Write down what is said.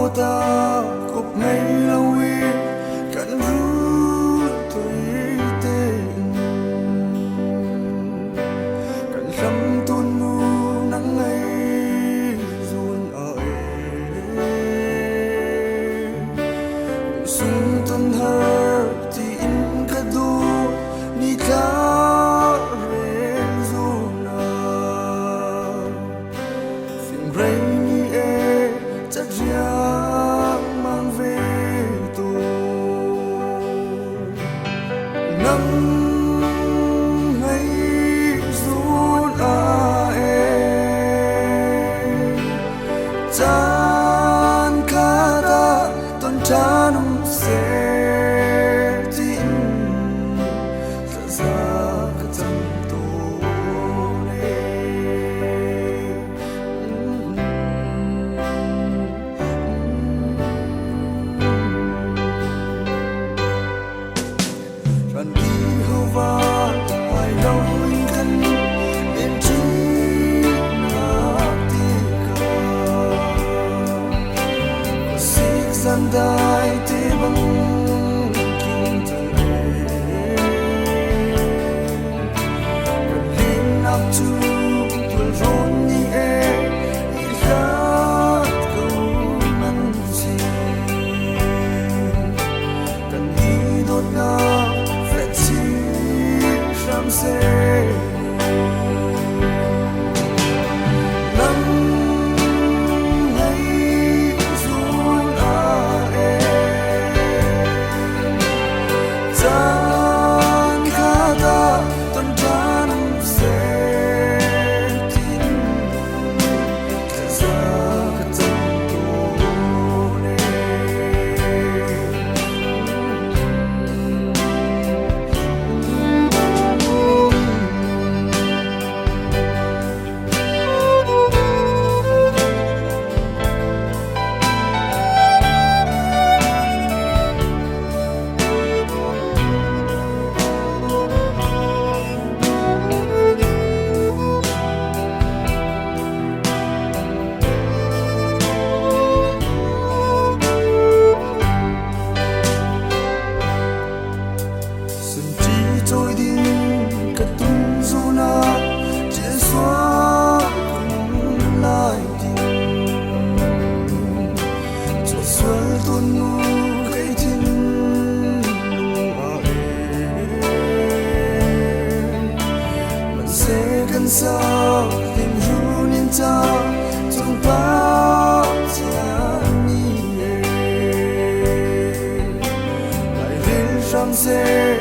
ta khúc mấy lâu y cần rút tôi tên cần rắm tuôn mu nắng ấy ruồn ở xuân tuần hơ thì in cả đu ni ta rèn ruồnสิ่งไรนี่chắc riêng mang về tôi nắng ngày run chan khá ta tuần tràn sẽ tin ra cái tâm tôi Răn đi hầu va ai đâu in thân đến chi na tika và xích gian đai te băng kim thân cần lên nắp chu tuần rôn ni i khát câu mặn chi cần đi đốt na say nắng ngày run chan khá ta tuần tràn sẽ tin ra cái tâm tôi trôi đi cả tung du na chia xóa cùng lại tình cho xuân tuôn mu cây thiên mình sẽ gần xa tình ru niên ta trong ta chán ni lại đến răng xe